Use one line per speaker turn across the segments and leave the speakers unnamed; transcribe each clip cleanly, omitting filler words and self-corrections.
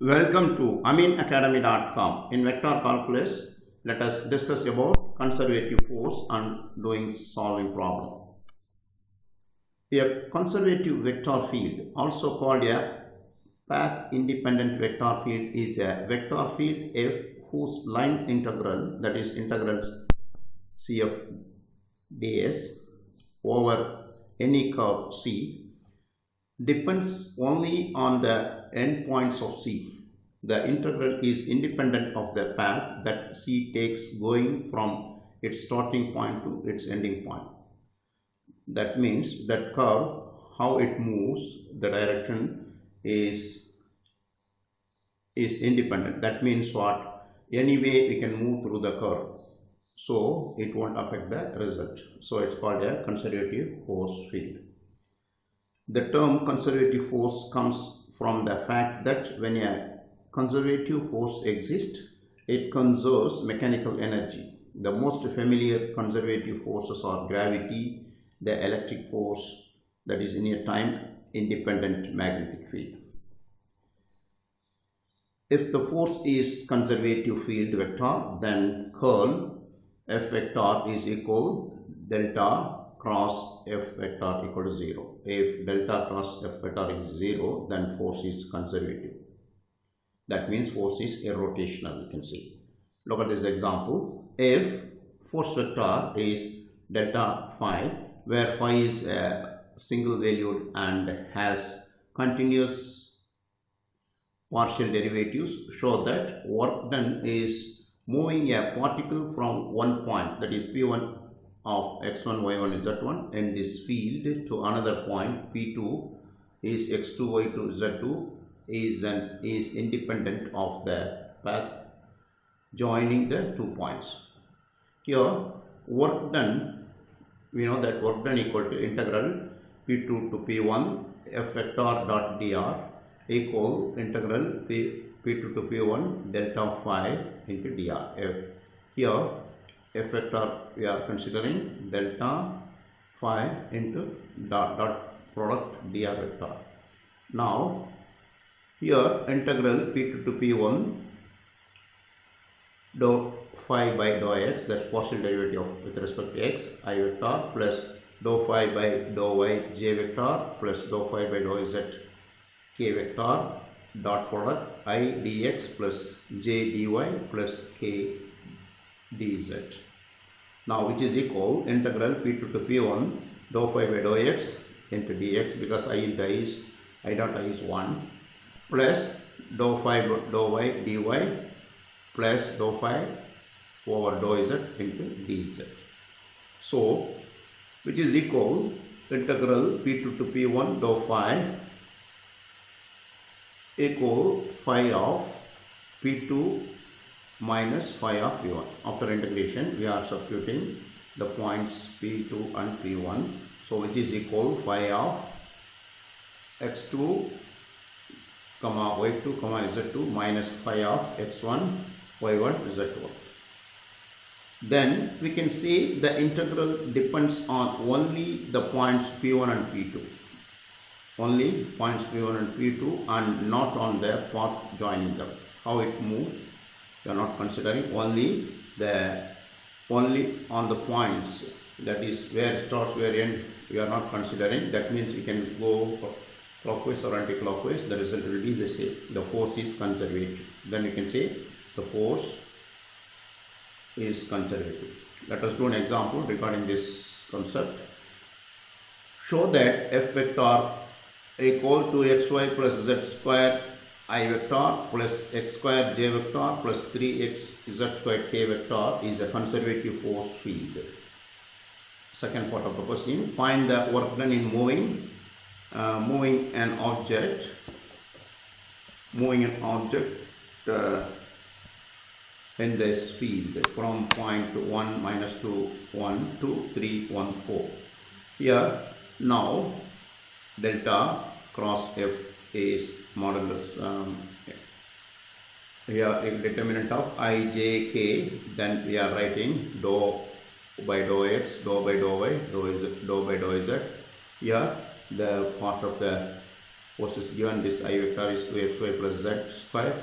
Welcome to aminacademy.com. In vector calculus, let us discuss about conservative force and doing solving problem. A conservative vector field, also called a path independent vector field, is a vector field f whose line integral, that is integrals cf ds over any curve C, depends only on the endpoints of C. The integral is independent of the path that C takes going from its starting point to its ending point. That means that curve, how it moves, the direction is independent. That means what? Any way we can move through the curve, so it won't affect the result. So it's called a conservative force field. The term conservative force comes from the fact that when a conservative force exists, it conserves mechanical energy. The most familiar conservative forces are gravity, the electric force, that is in a time-independent magnetic field. If the force is conservative field vector, then curl F vector is equal delta cross F vector equal to 0. If delta cross F vector is 0, then force is conservative. That means force is irrotational, you can see. Look at this example. If force vector is delta phi, where phi is a single valued and has continuous partial derivatives, show that work done is moving a particle from one point, that is P1 of x1, y1, z1 in this field to another point P2 is x2, y2, z2 is independent of the path joining the 2 points. Here work done, we know that work done equal to integral P2 to P1 F vector dot dr equal integral P2 to P1 delta phi into dr. Here F vector we are considering delta phi into dot product dr vector. Now here integral P2 to P1 dou phi by dou x, that's partial derivative with respect to x, I vector, plus dou phi by dou y j vector, plus dou phi by dou z k vector, dot product I dx plus j dy plus k dz. Now which is equal integral P2 to P1 dou phi by dou x into dx, because I dot I is 1, plus dou phi dou y dy plus dou phi over dou z into dz. So which is equal integral P2 to P1 dou phi equal phi of P2 minus phi of P1. After integration we are substituting the points P2 and P1, so which is equal phi of x2 comma y2 comma z2 minus phi of x1 y1 z1. Then we can say the integral depends on only the points P1 and P2, only points P1 and P2, and not on the path joining them. How it moves, we are not considering, only on the points, that is where it starts, where it ends, we are not considering. That means you can go clockwise or anti-clockwise, the result will be the same. The force is conservative. Then you can say the force is conservative. Let us do an example regarding this concept. Show that F vector equal to xy plus z square I vector plus x square j vector plus 3x z square k vector is a conservative force field. Second part of the question, find the work done in moving an object in this field from point 1 minus 2 1 to 3 1 4. Here now delta cross F is modulus here a determinant of I j k, then we are writing dou by dou x, dou by dou y, dou by dou z. Here the part of the force is given. This I vector is 2xy plus z square.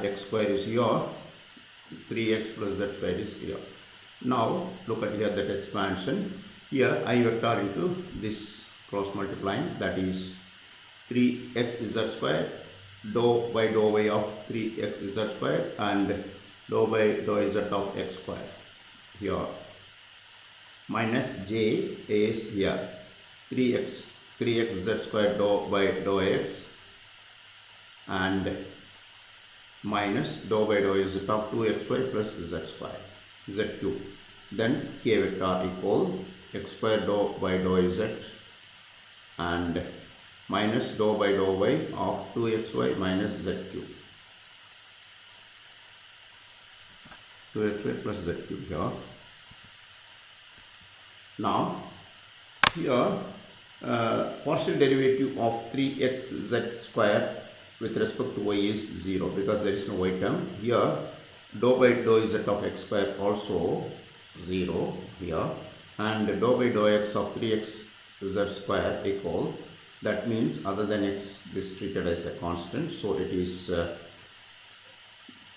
X square is here, 3x plus z square is here. Now look at here that expansion. Here I vector into this cross multiplying, that is 3x z square, dou by dou y of 3x z square and dou by dou z of x square here, minus j is here 3x z square dou by dou x and minus dou by dou z of 2xy plus z square z cube. Then k vector equal x square dou by dou z and minus dou by dou y of 2xy minus z cube, 2xy plus z cube here. Now here partial derivative of 3x z square with respect to y is 0 because there is no y term. Here dou by dou z of x square also 0 here, and dou by dou x of 3x z square equal, that means other than x this is treated as a constant, so it is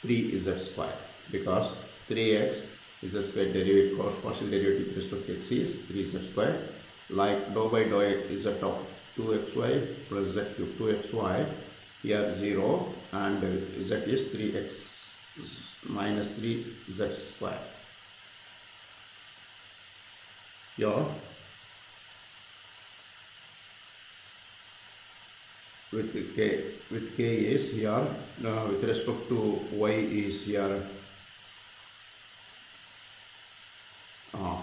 3z square because 3x z square derivative or partial derivative with respect to x is 3z square, like dou by dou x z of 2xy plus z cube, 2xy here 0 and z is 3x minus 3z square here. With k is here, with respect to y is here,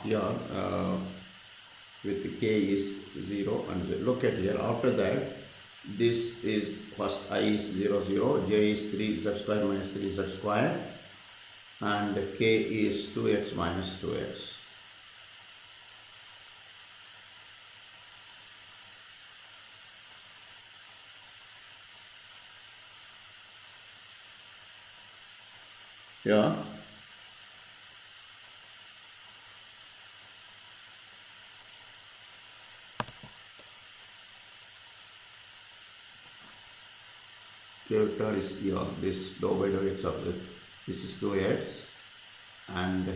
here with k is 0 and 0. Look at here, after that this is first I is 0 0, j is 3z square minus 3z square and k is 2x minus 2x. Yeah. K vector is here, this dou by dou x of this is 2x and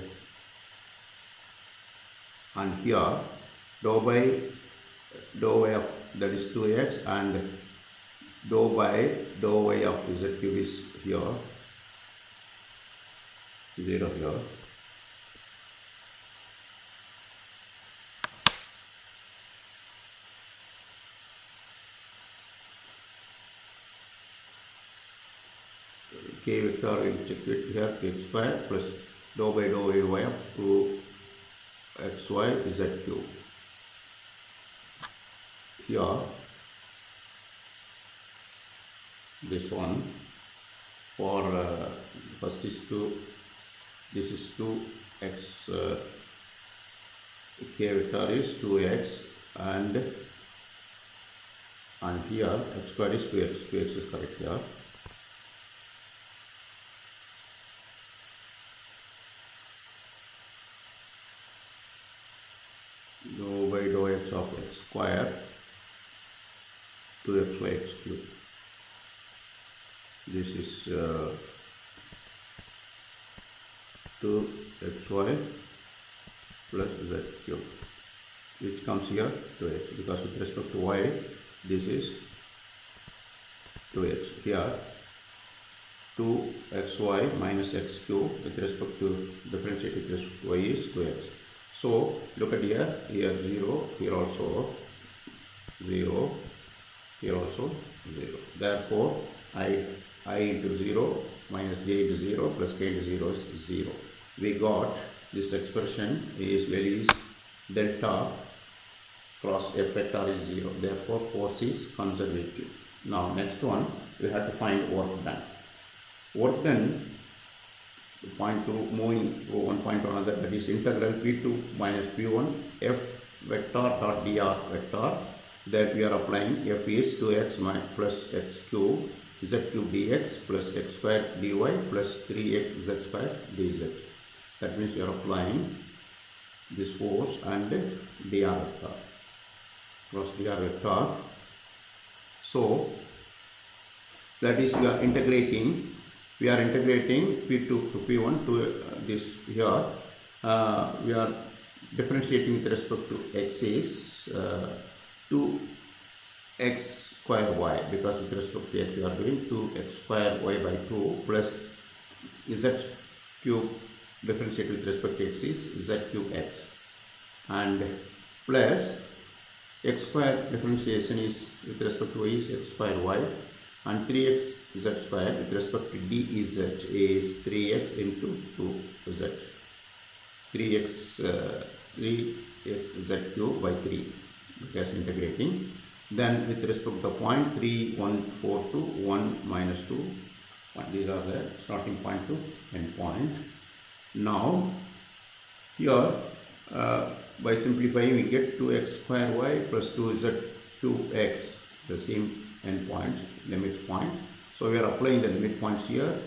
here dou by dou y of that is 2x and dou by dou y of z cube is here 0 here. K vector will check it here, x square plus dou by dou y of 2xy z cube. Here this one for first is 2, this is 2x, k vector is 2x and here x square is 2x is correct here. Dou by dou x of x square 2xy x cube. This is 2xy plus z cube, which comes here 2x because with respect to y this is 2x. Here 2xy minus x cube with respect to differentiate with respect to y is 2x. So look at here 0, here also 0, here also 0. Therefore I into 0 minus j into 0 plus k into 0 is 0. We got this expression is values delta cross F vector is 0. Therefore force is conservative. Now next one we have to find work done. Work done, point to moving from one point to another, that is integral p2 minus p1 f vector dot dr vector, that we are applying. F is 2x minus plus x cube z cube dx plus x square dy plus 3x z square dz. That means we are applying this force and dr vector cross dr vector. So that is, we are integrating P2 to P1 to this here. We are differentiating with respect to x is 2x square y, because with respect to x we are doing 2x square y by 2 plus z cube, differentiate with respect to x is z cube x, and plus x square differentiation is with respect to y is x square y, and 3x z square with respect to dz is 3x into 2z, 3x z cube by 3, because integrating. Then with respect to the point 3, 1, 4 to 1 minus 2, these are the starting point to end point. Now here by simplifying we get 2x square y plus 2z cube x, the same end points, limit points. So we are applying the limit points here.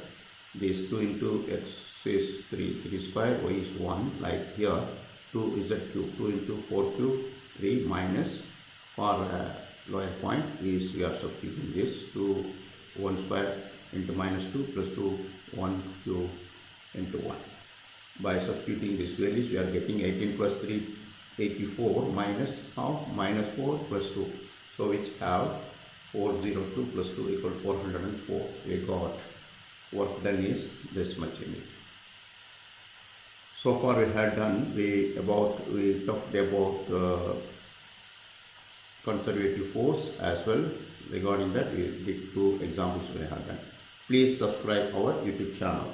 This 2 into x is 3 square, y is 1, like here 2z cube, 2 into 4 cube 3, minus for lower point is, we are substituting this 2 1 square into minus 2 plus 2 1 cube into 1. By substituting these values we are getting 18 plus 3 84 minus half minus 4 plus 2. So which have 402 plus 2 equal 404. We got work done is this much image. So far we had done, we talked about conservative force as well. Regarding that we did 2 examples we have done. Please subscribe our YouTube channel.